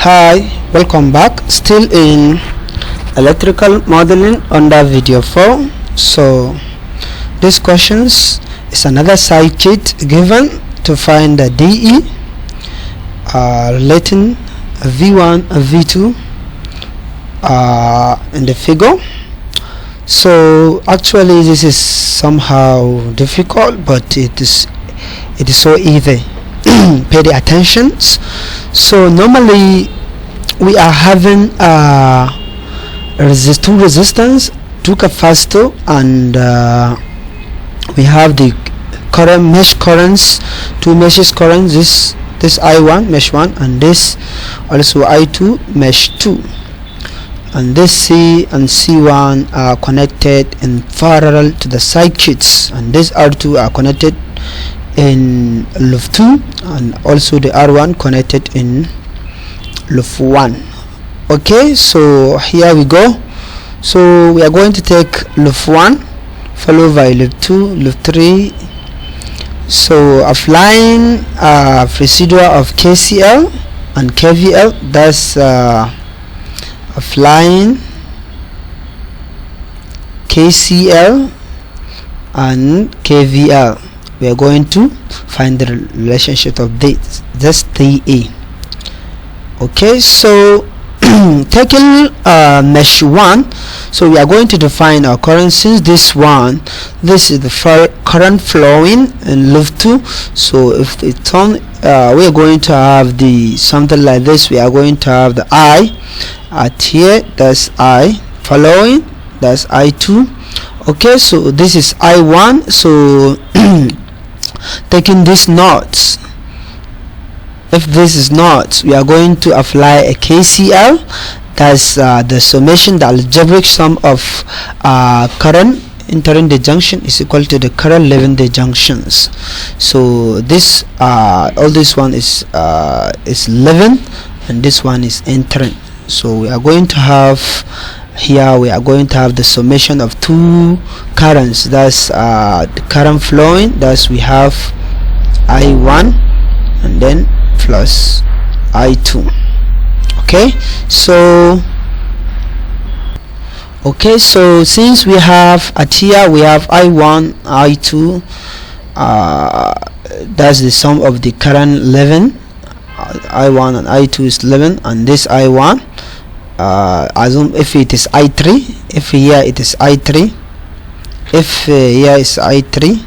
Hi, welcome back. Still in electrical modeling under video 4. So this questions is another circuit given to find the DE relating V1 and V2 in the figure. So actually this is somehow difficult, but it is so easy. Pay the attention. So normally we are having two resistance, two capacitor, and we have the current mesh currents, two meshes currents, this I1 mesh 1 and this also I2 mesh 2, and this C and C1 are connected in parallel to the circuits, and this R2 are connected in loop 2, and also the R1 connected in loop 1. Okay, so here we go. So we are going to take loop 1 followed by loop 2, loop 3. So applying procedure of KCL and KVL, that's applying KCL and KVL, we are going to find the relationship of this 3A. Okay, so taking mesh 1, so we are going to define our current. Since this is the current flowing in loop 2, so if it's on, we are going to have the something like this. We are going to have the I at here, that's I, following, that's I2. Okay, so this is I1. So taking these knots, if this is not, we are going to apply a KCL, that's the summation, the algebraic sum of current entering the junction is equal to the current leaving the junctions. So this all this one is leaving and this one is entering. So we are going to have here, we are going to have the summation of two currents, that's the current flowing, that's we have I1 and then plus I2. Okay, so since we have at here we have I1, I2, that's the sum of the current 11. I1 and I2 is 11, and this I1, assume if it is I3, if here it is I3, if here is I3,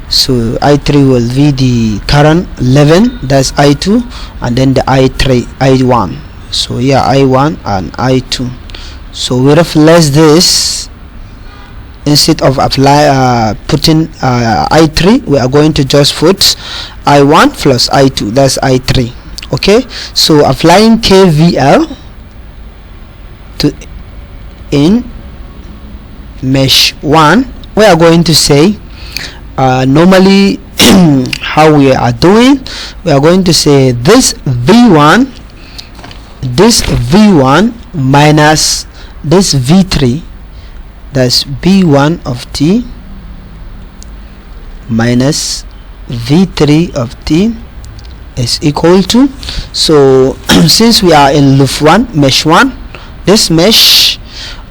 so I3 will be the current 11, that's I2, and then the I1. So yeah, I1 and I2. So we replace this, instead of putting I3, we are going to just put I1 plus I2, that's I3. Okay, so applying KVL to in mesh 1, we are going to say normally how we are doing, we are going to say this V1 minus this V3, that's B1 of T minus V3 of T is equal to, so since we are in loop 1 mesh 1, this mesh,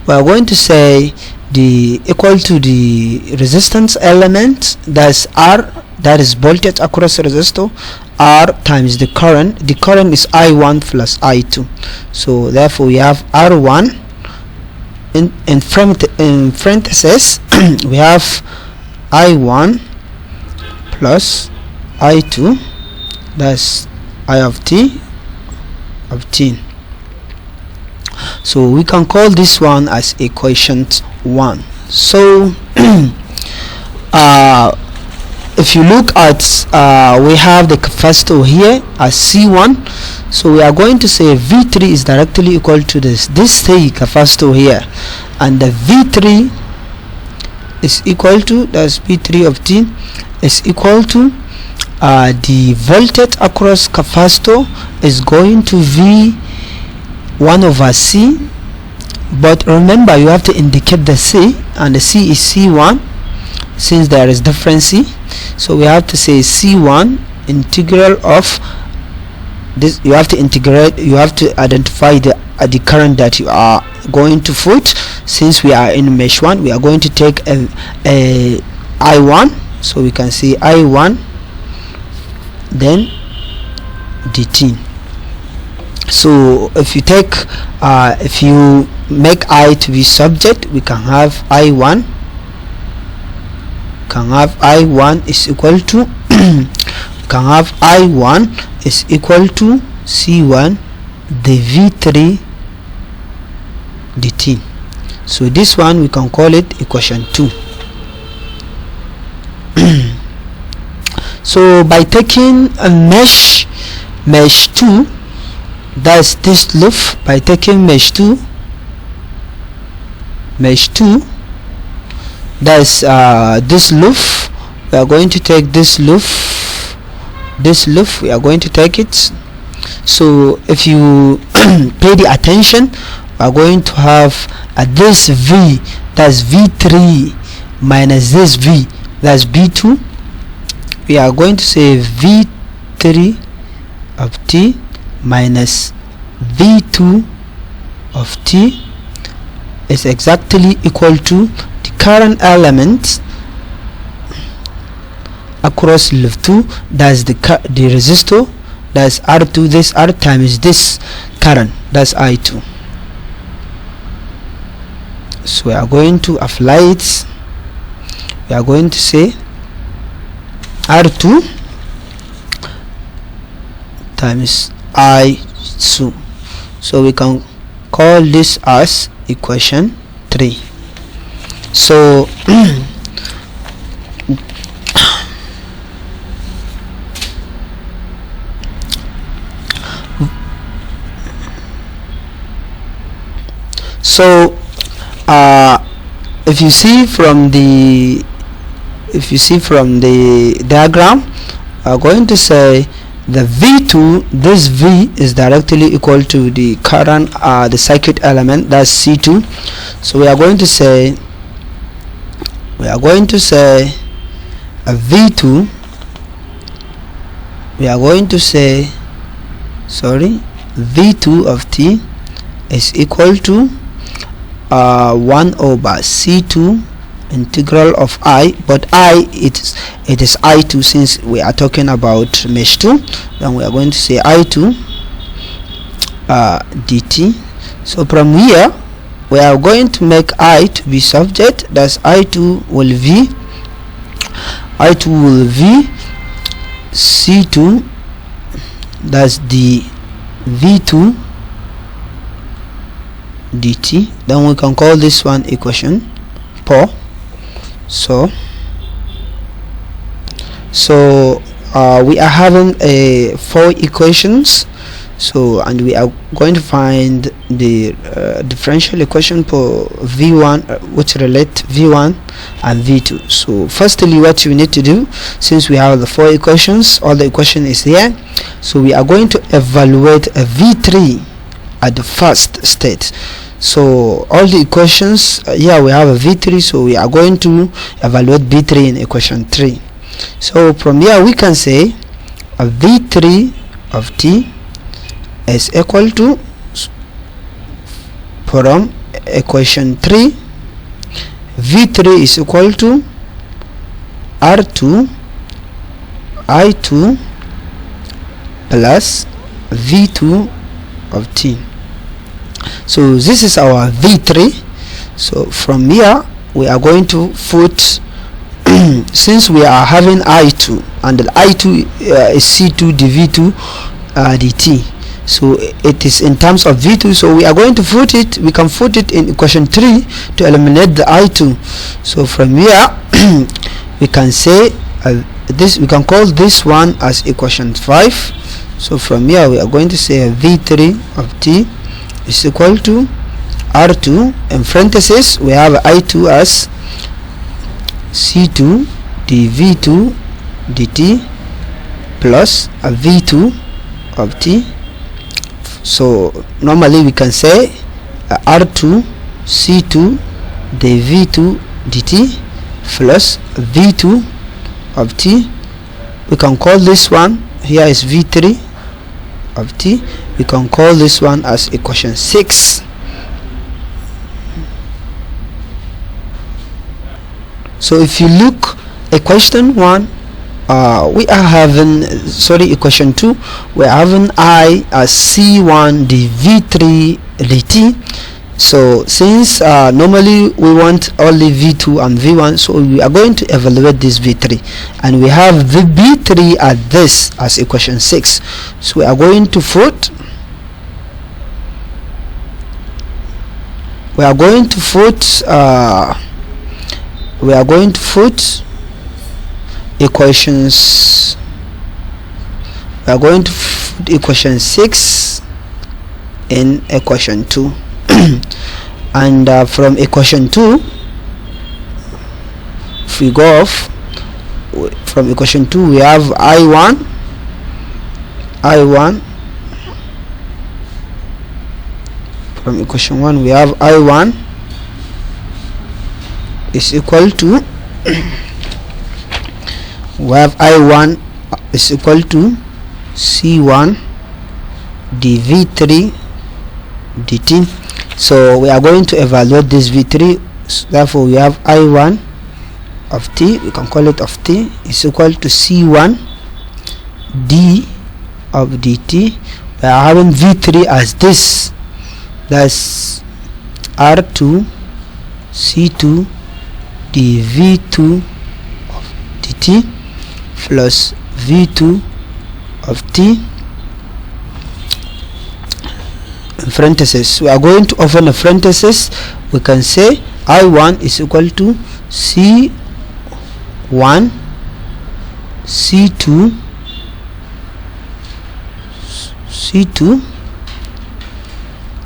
we are going to say the equal to the resistance element, that's R, that is voltage across the resistor, R times the current is I1 plus I2. So therefore we have R1 in parentheses we have I1 plus I2, that's I of t. So we can call this one as equation 1. So if you look at we have the capacitor here as C1, so we are going to say V3 is directly equal to this capacitor here, and the V3 is equal to, that's P3 of T is equal to the voltage across capacitor is going to be 1 over C, but remember you have to indicate the C, and the C is C1 since there is difference C. So we have to say C1 integral of this you have to integrate, you have to identify the current that you are going to put. Since we are in mesh 1, we are going to take a I1, so we can see I1 then dt. So if you take if you make I to be subject, we can have I1 is equal to can have I1 is equal to C1 dV3 dt. So this one we can call it equation 2. So by taking a mesh 2, that's this loop, by taking mesh 2, that's this loop, we are going to take this loop, we are going to take it. So if you pay the attention, we are going to have this V, that's V3 minus this V, that's B2. We are going to say V3 of t minus V2 of t is exactly equal to the current element across loop 2, that's the resistor, that's R2, this R times this current, that's I2. So we are going to apply it. We are going to say R2 times I2. So we can call this as equation 3. So if you see from the diagram, we are going to say the V2, this V is directly equal to the current the circuit element, that's C2. So we are going to say a V2, we are going to say V2 of t is equal to 1 over C2 integral of I, but I it is I2, since we are talking about mesh 2. Then we are going to say I2 dt. So from here we are going to make I to be subject, that's I2 will V C2, that's the V2 dt. Then we can call this one equation 4. So we are having 4 equations. So and we are going to find the differential equation for V1 which relate V1 and V2. So firstly, what you need to do, since we have the 4 equations, all the equation is here, so we are going to evaluate a V3 at the first state. So all the equations here we have a V3, so we are going to evaluate V3 in equation 3. So from here we can say a V3 of t is equal to, from equation 3, V3 is equal to R2 I2 plus V2 of t. So this is our V3. So from here we are going to put since we are having I2 and the I2 is C2 dV2 dt, so it is in terms of V2, so we are going to put it, we can put it in equation 3 to eliminate the I2. So from here we can say this, we can call this one as equation 5. So from here we are going to say V3 of t is equal to R2, in parentheses we have I2 as C2 dV2 dt plus a V2 of t. So normally we can say R2 C2 dV2 dt plus V2 of t. We can call this one here is V3 of t. We can call this one as equation 6. So if you look equation 1, we are having, equation 2, we are having I as C1 dv3 dt. So since normally we want only v2 and v1, so we are going to evaluate this v3, and we have the v3 at this as equation 6. So we are going to put equations. We are going to put equation 6 in equation 2. And from equation 2, if we go off from equation 2, we have I1 from equation 1, we have I1 is equal to we have I1 is equal to C1 dv3 dt. So we are going to evaluate this v3. Therefore we have I1 of t, we can call it of t, is equal to C1 d of dt. We are having v3 as this, that's R2 C2 dv2 of dt plus v2 of t in parentheses. We are going to open a parenthesis. We can say I1 is equal to C1 C2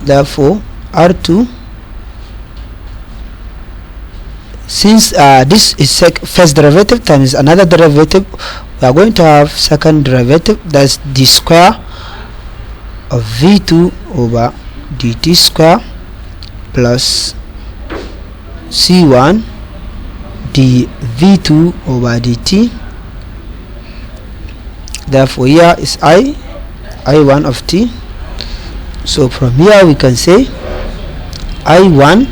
therefore R2, since this is first derivative times another derivative, we are going to have second derivative, that's d square of v2 over dt square plus c1 dv2 over dt. Therefore here is I1 of t. So from here we can say I1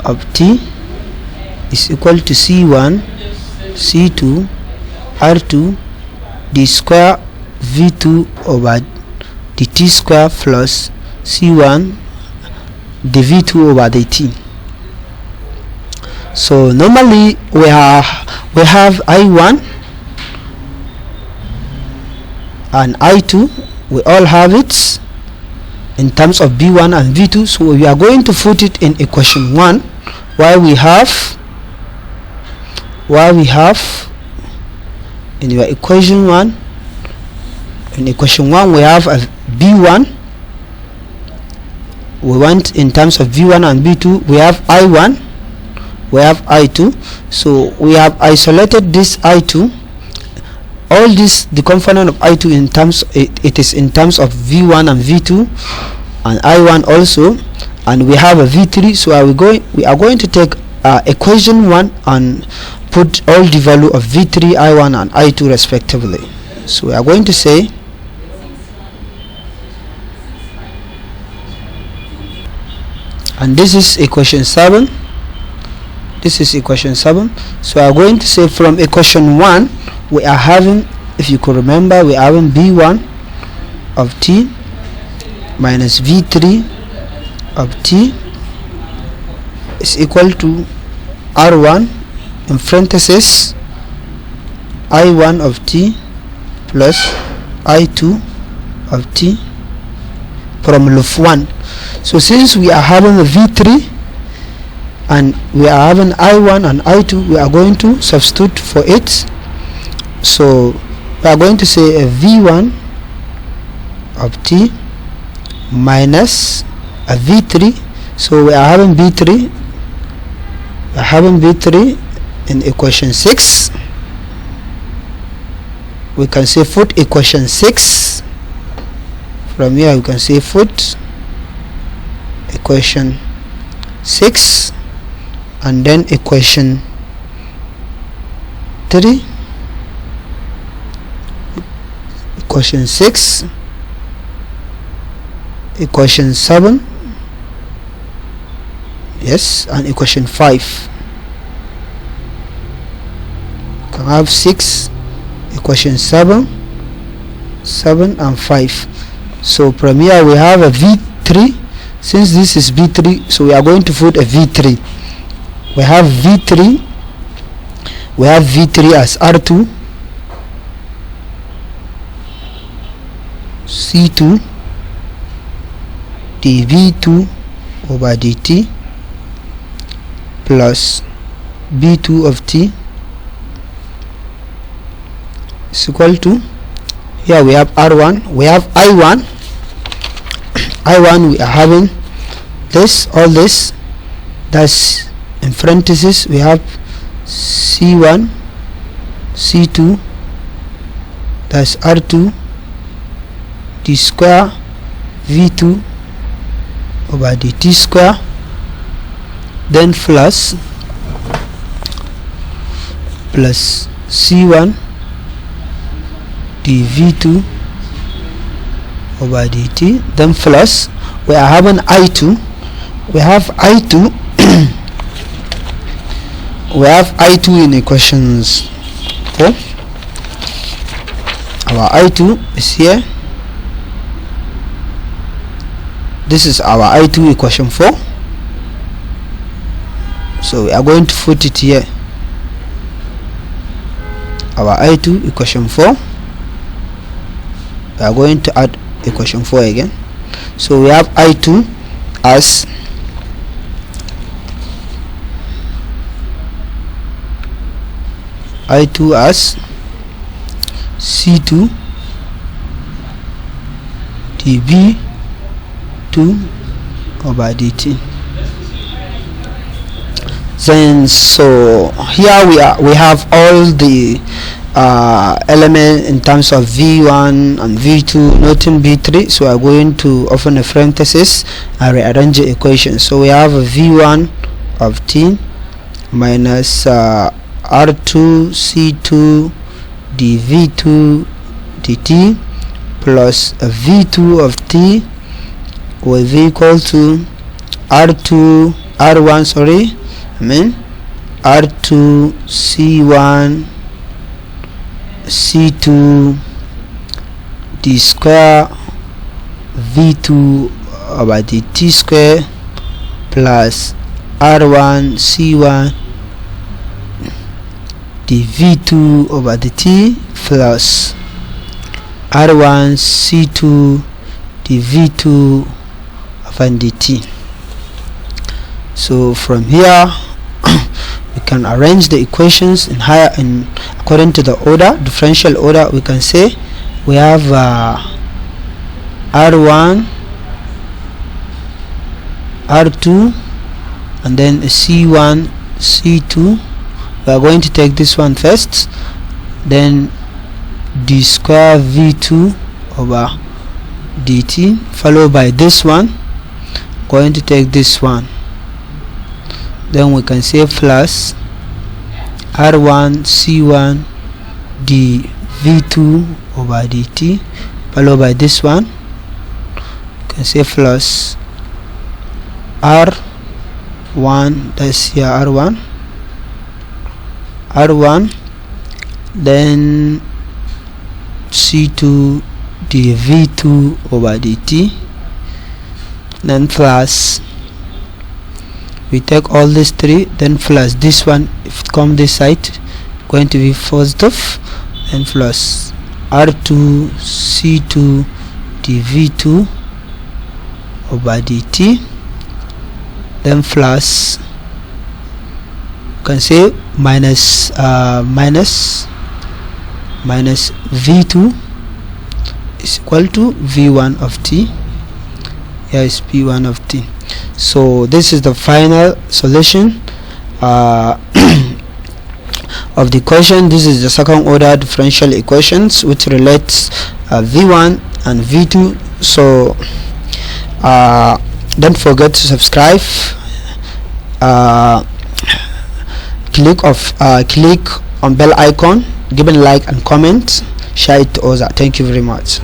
of t is equal to C1 C2 R2 d square v2 over dt square plus C1 dv2 over dt. So normally we have I1 and I2, we all have it in terms of b1 and v2. So we are going to put it in equation 1, while we have in your equation 1, in equation 1 we have a b1, we want in terms of v1 and b2, we have I1, we have I2. So we have isolated this I2, all this, the component of I2 in terms, it is in terms of v1 and v2 and I1 also, and we have a v3. So we are going to take equation 1 and put all the value of v3, I1 and I2 respectively. So we are going to say and this is equation 7, this is equation 7. So we are going to say from equation 1 we are having, if you could remember, we are having b1 of t minus v3 of t is equal to R1 in parenthesis I1 of t plus I2 of t from loop 1. So since we are having a v3 and we are having I1 and I2, we are going to substitute for it. So we are going to say a v1 of t minus a v3. So we are having b3, in equation 6. We can say put equation 6. From here we can say put equation 6 and then equation 3, equation 6 equation 7, yes, and equation 5. You can have 6, equation 7 and 5. So from here we have a v3. Since this is v3, so we are going to put a v3. We have v3 as r2 c2 dv2 over dt plus b2 of t is equal to, here we have r1, we have i1. We are having this, all this, that's in parenthesis we have c1 c2, that's r2 d square v2 over dt square, then plus c1 dv2 over dt, then plus we are having i2. We have i2 we have i2 in equations 4. Our i2 is here. This is our i2 equation 4. So we are going to put it here. Our i2 equation 4. We are going to add equation 4 again. So we have i2 as c2 dv2 over dt. Then so here we have all the element in terms of v1 and v2, noting v3. So we are going to open a parenthesis and rearrange the equation. So we have a v1 of t minus r2 c2 dv2 dt plus a v2 of t will be equal to r1 r2 c1 c2 d square v2 over dt square plus r1 c1 dv2 over dt plus r1 c2 dv2 over dt. So from here we can arrange the equations in according to the order, differential order. We can say we have r1 r2 and then c1 c2. We are going to take this one first, then d square v2 over dt, followed by this one. Going to take this one, then we can say plus r1 c1 dv2 over dt, followed by this one. You can say plus r1, that's here r1, then c2 dv2 over dt, then plus we take all these three, then plus this one. If it come this side, going to be positive, and plus r2 c2 dv2 over dt, then plus you can say minus v2 is equal to v1 of t. Here is p1 of t. So this is the final solution of the equation. This is the second order differential equations which relates v1 and v2. So don't forget to subscribe, click on bell icon, give a like and comment, share it to others. Thank you very much.